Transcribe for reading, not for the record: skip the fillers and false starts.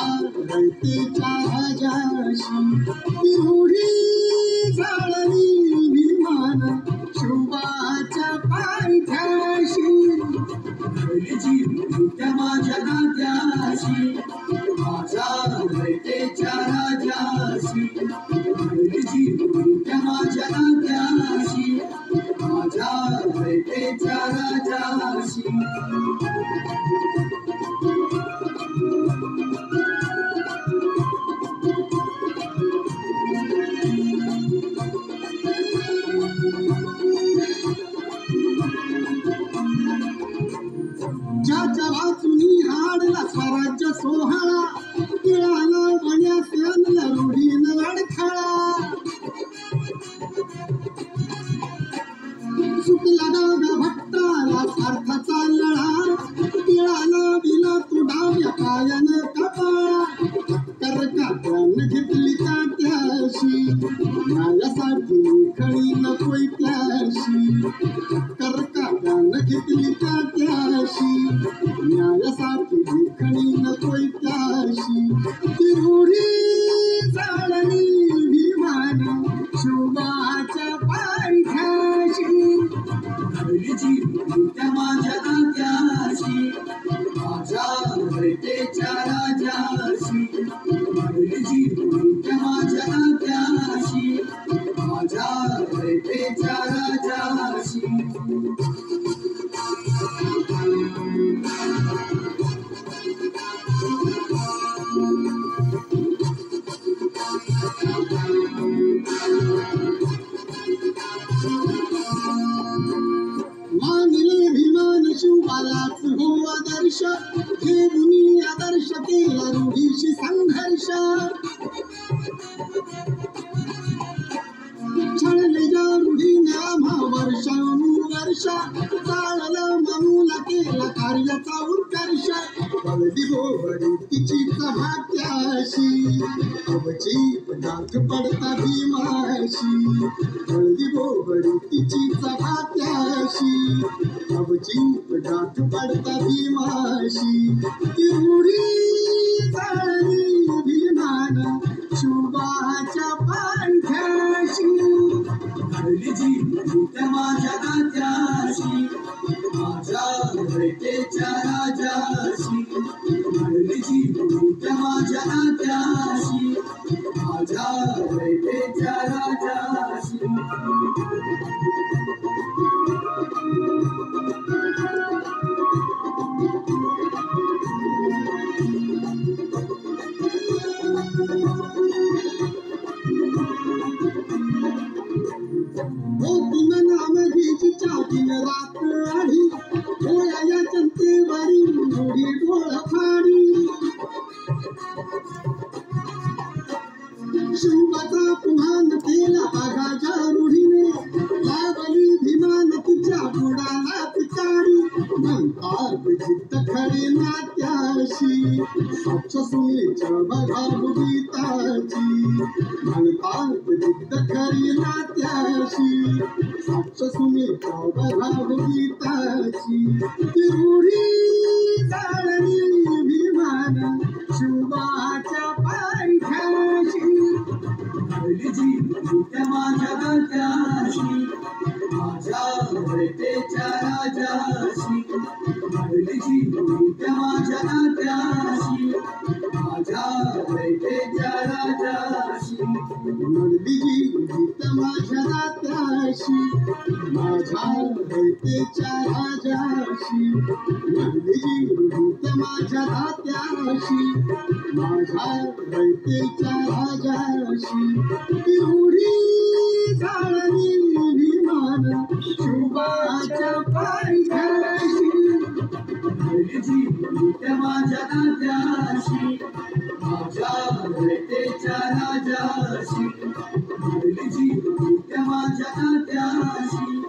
रयतेच्या राजाशी तिरुडी झाळली विमान शुभाच्या पायथ्याशी त्या माझ्या नात्याशी माझ्या रयतेच्या राजाशी त्या माझ्या नात्याशी माझ्या रयतेच्या राजाशी ज्याच्या वाचुनी हाडला स्वराज्य सोहळा तिळाला वण्यास आणला रूढीनं अडथळा सुटला डाव्या भट्टाला स्वार्थाचा लळा तिळाला दिला तो डाव्या पायानं कपाळा कर काट्यानं घेतली काट्याशी न्यायासाठी खळी नकोय त्याशी कर काट्यानं घेतली काट्याशी न्यायासाठी खळी नकोय त्याशी तिरुडी झाळली विमान शुभाच्या पायथ्याशी त्या माझ्या नात्याशी माझ्या रयतेच्या राजाशी त्या माझ्या नात्याशी माझ्या रयतेच्या राजाशी मानिले विमान शिवबालाच हो आदर्श हे मुनी आदर्श केला रूढीशी संघर्ष छळले या रूढीने आम्हा वर्षानुवर्ष चाललं मामूला केला कार्याचा उत्कर्ष बळदी गोवडी तिची भात्याशी अवची गाठ पडता भीमाशी बळदी गोवडी तिची भात्याशी अवची गाठ पडता भीमाशी तिरुडी झाळली विमान शुभाच्या पायथ्याशी त्या माझ्या नात्याशी माझ्या रयतेच्या राजाशी त्या माझ्या नात्याशी माझ्या रयतेच्या राजाशी दिन रात आधी डोळ्या चंतेवरी मुडी डोळ फाडी शिवबाचा पुन्हा केला आघाच्या रूढीने लावली भीमान तिच्या बुडाला पिताडी म्हणतात जिद्द खरे नात्याशी साक्षसुनेच्या बघा गीताची म्हणतात जिद्द खरी नात्याशी साक्षसुनेच्या बघा गीताची तिरुडी झाळली विमान शुभाच्या पायथ्याशी त्या माझ्या नात्याशी माझ्या रयतेच्या राजाशी त्या माझ्या नात्याशी माझ्या रयतेच्या राजाशी मंडली त्या माझ्या नात्याशी माझ्या रयतेच्या राजाशी मंडली त्या माझ्या नात्याशी माझ्या रयतेच्या राजाशी तिरुडी झाळली विमान शुभाच्या पायथ्याशी त्या माझ्या नात्याशी माझ्या रयतेच्या राजाशी त्या माझ्या नात्याशी